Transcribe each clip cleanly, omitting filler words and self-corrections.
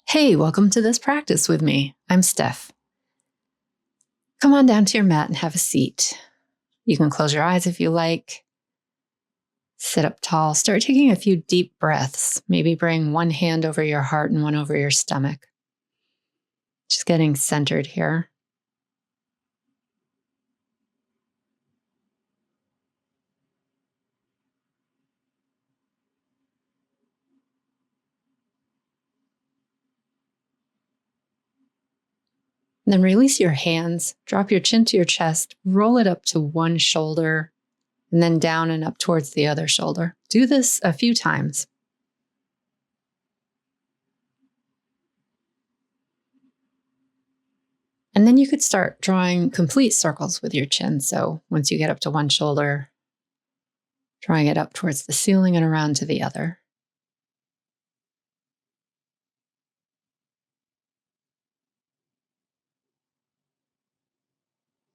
Hey, welcome to this practice with me. I'm Steph. Come on down to your mat and have a seat. You can close your eyes if you like. Sit up tall. Start taking a few deep breaths. Maybe bring one hand over your heart and one over your stomach. Just getting centered here. And then release your hands. Drop your chin to your chest. Roll it up to one shoulder and then down and up towards the other shoulder. Do this a few times. And then you could start drawing complete circles with your chin. So once you get up to one shoulder, drawing it up towards the ceiling and around to the other.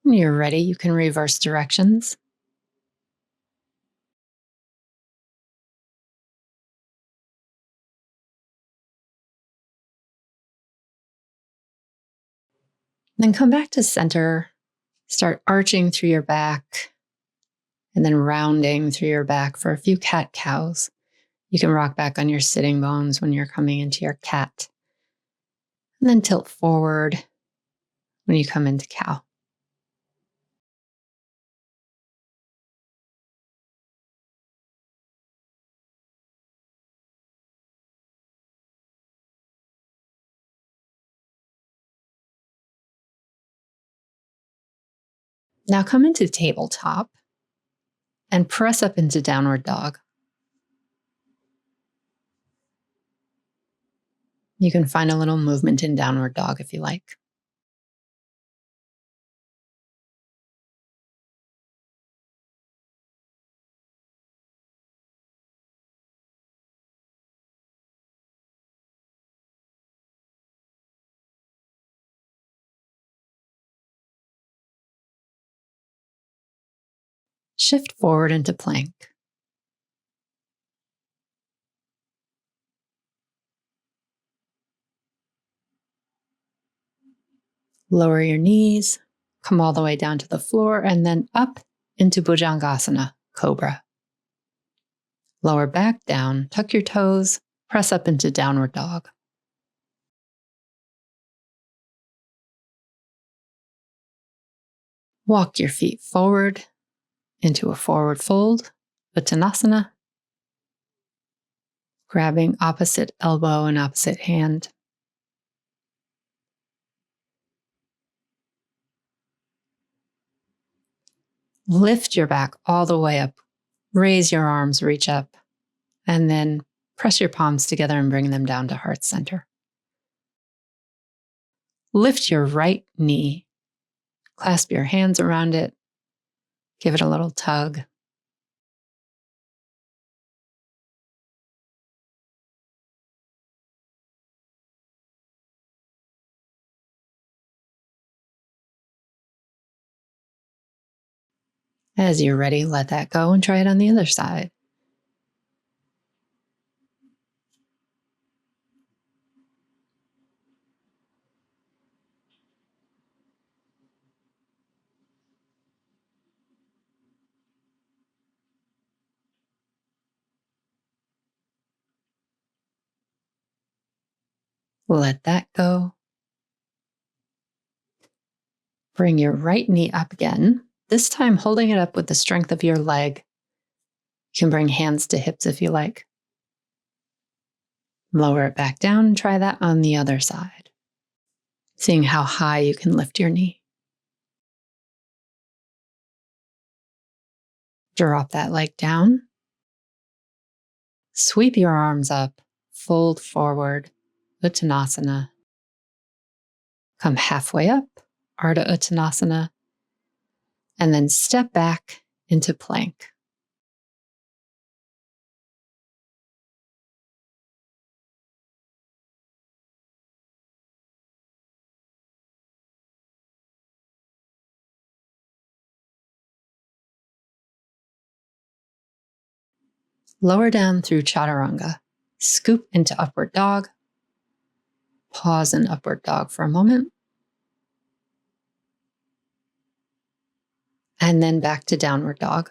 When you're ready, you can reverse directions. Then come back to center. Start arching through your back and then rounding through your back for a few cat-cows. You can rock back on your sitting bones when you're coming into your cat. And then tilt forward when you come into cow. Now come into tabletop and press up into downward dog. You can find a little movement in downward dog if you like. Shift forward into plank. Lower your knees, come all the way down to the floor, and then up into Bhujangasana, Cobra. Lower back down, tuck your toes, press up into downward dog. Walk your feet forward into a forward fold, Uttanasana, grabbing opposite elbow and opposite hand. Lift your back all the way up. Raise your arms, reach up, and then press your palms together and bring them down to heart center. Lift your right knee. Clasp your hands around it. Give it a little tug. As you're ready, let that go and try it on the other side. Let that go. Bring your right knee up again, this time holding it up with the strength of your leg. You can bring hands to hips if you like. Lower it back down and try that on the other side. Seeing how high you can lift your knee. Drop that leg down. Sweep your arms up, fold forward, Uttanasana. Come halfway up, Ardha Uttanasana, and then step back into plank. Lower down through Chaturanga. Scoop into upward dog. Pause in upward dog for a moment. And then back to downward dog.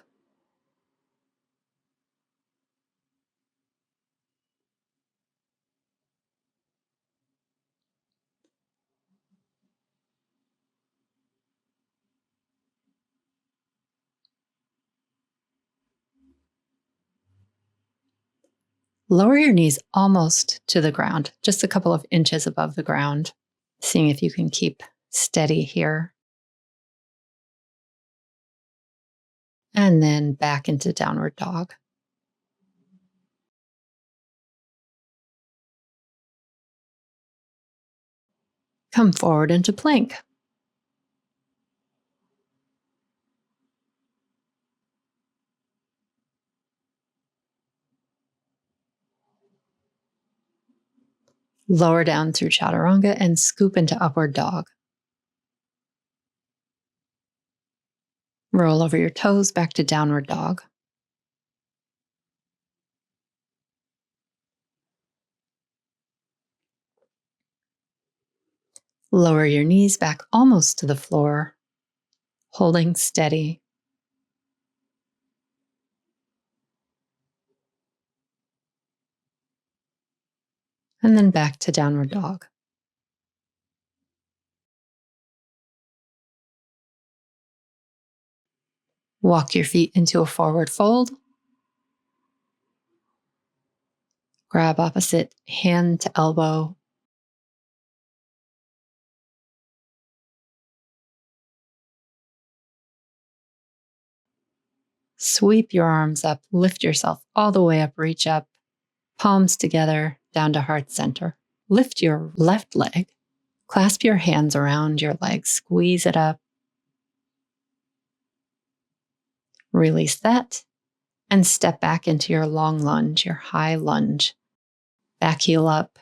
Lower your knees almost to the ground, just a couple of inches above the ground, seeing if you can keep steady here. And then back into downward dog. Come forward into plank. Lower down through chaturanga and scoop into upward dog. Roll over your toes back to downward dog. Lower your knees back almost to the floor, holding steady. And then back to downward dog. Walk your feet into a forward fold. Grab opposite hand to elbow. Sweep your arms up, lift yourself all the way up, reach up, palms together, down to heart center. Lift your left leg, clasp your hands around your leg, squeeze it up. Release that and step back into your long lunge, your high lunge. Back heel up,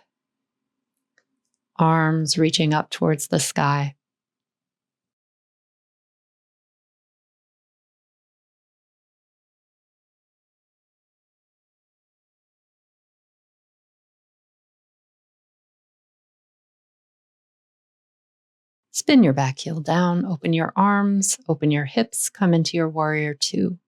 arms reaching up towards the sky. Spin your back heel down, open your arms, open your hips, come into your warrior two.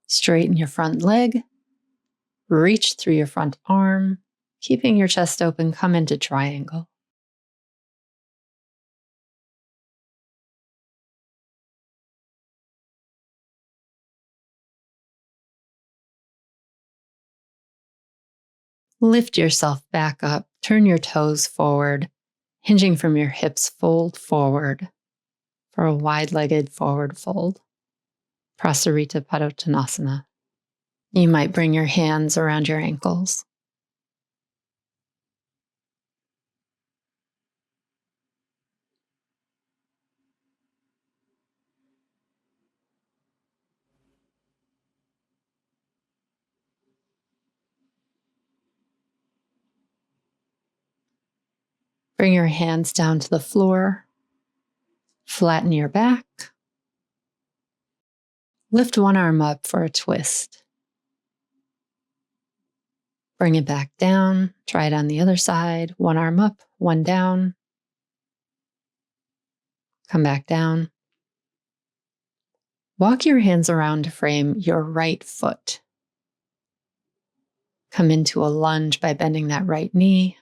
Straighten your front leg, reach through your front arm, keeping your chest open, come into triangle. Lift yourself back up, turn your toes forward, hinging from your hips, fold forward for a wide-legged forward fold. Prasarita Padottanasana. You might bring your hands around your ankles. Bring your hands down to the floor. Flatten your back. Lift one arm up for a twist. Bring it back down. Try it on the other side. One arm up, one down. Come back down. Walk your hands around to frame your right foot. Come into a lunge by bending that right knee.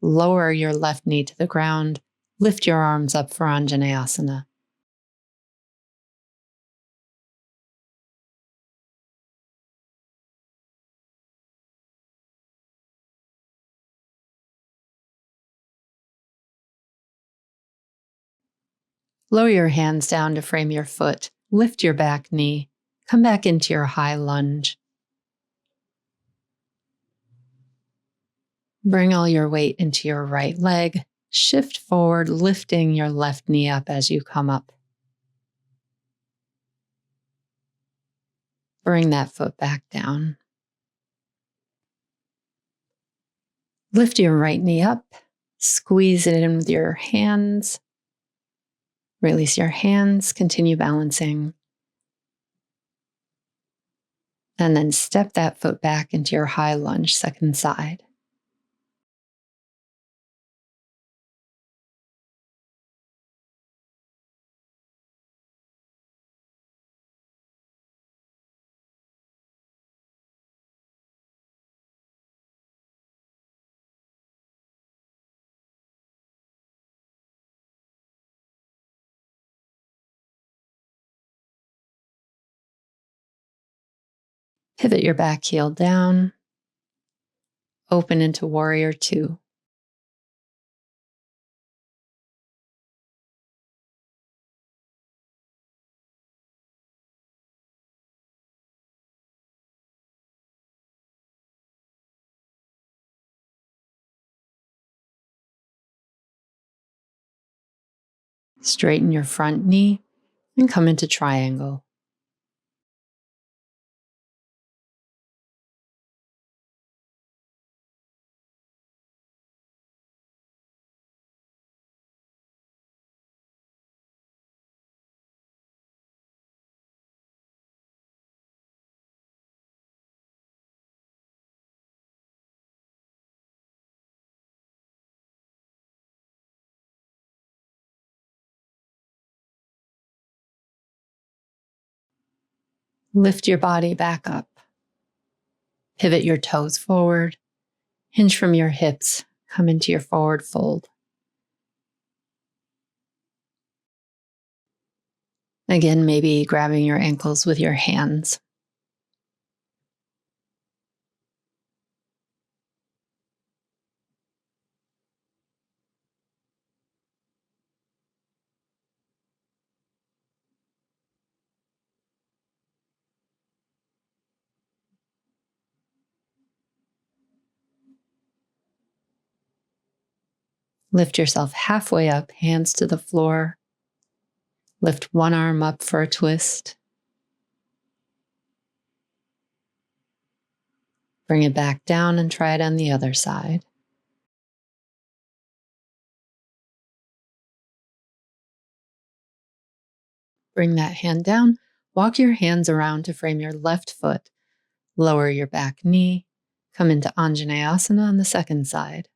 Lower your left knee to the ground. Lift your arms up for Anjaneyasana. Lower your hands down to frame your foot. Lift your back knee. Come back into your high lunge. Bring all your weight into your right leg. Shift forward, lifting your left knee up as you come up. Bring that foot back down. Lift your right knee up. Squeeze it in with your hands. Release your hands, continue balancing. And then step that foot back into your high lunge, second side. Pivot your back heel down. Open into warrior two. Straighten your front knee and come into triangle. Lift your body back up. Pivot your toes forward. Hinge from your hips. Come into your forward fold. Again, maybe grabbing your ankles with your hands. Lift yourself halfway up, hands to the floor. Lift one arm up for a twist. Bring it back down and try it on the other side. Bring that hand down. Walk your hands around to frame your left foot. Lower your back knee. Come into Anjaneyasana on the second side.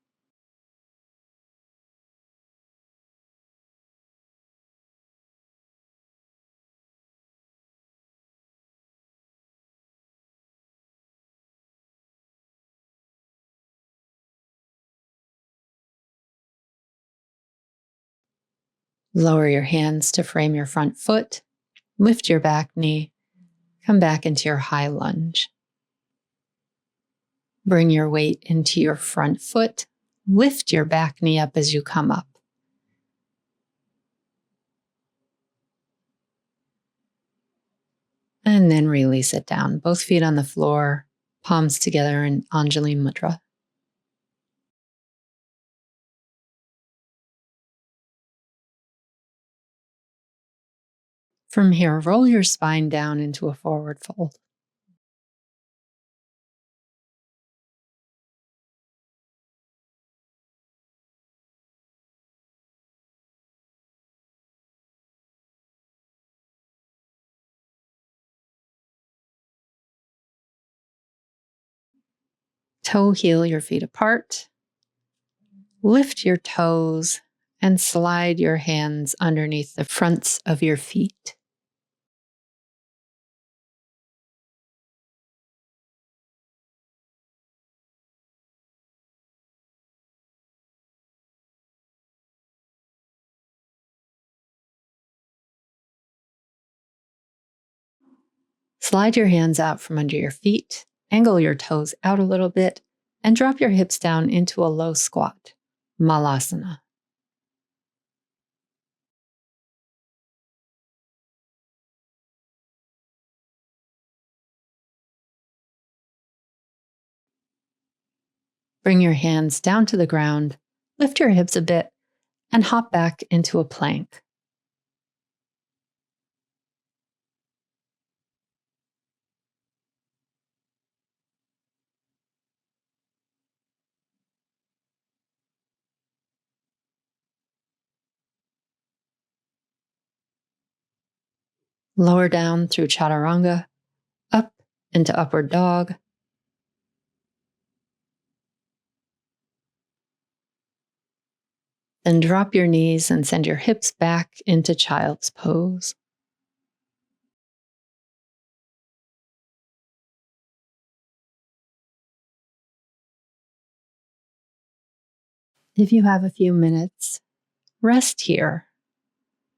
Lower your hands to frame your front foot. Lift your back knee. Come back into your high lunge. Bring your weight into your front foot. Lift your back knee up as you come up. And then release it down. Both feet on the floor, palms together in Anjali Mudra. From here, roll your spine down into a forward fold. Toe heel your feet apart. Lift your toes and slide your hands underneath the fronts of your feet. Slide your hands out from under your feet, angle your toes out a little bit, and drop your hips down into a low squat, Malasana. Bring your hands down to the ground, lift your hips a bit, and hop back into a plank. Lower down through chaturanga, up into upward dog. Then drop your knees and send your hips back into child's pose. If you have a few minutes, rest here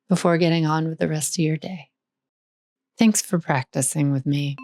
before getting on with the rest of your day. Thanks for practicing with me.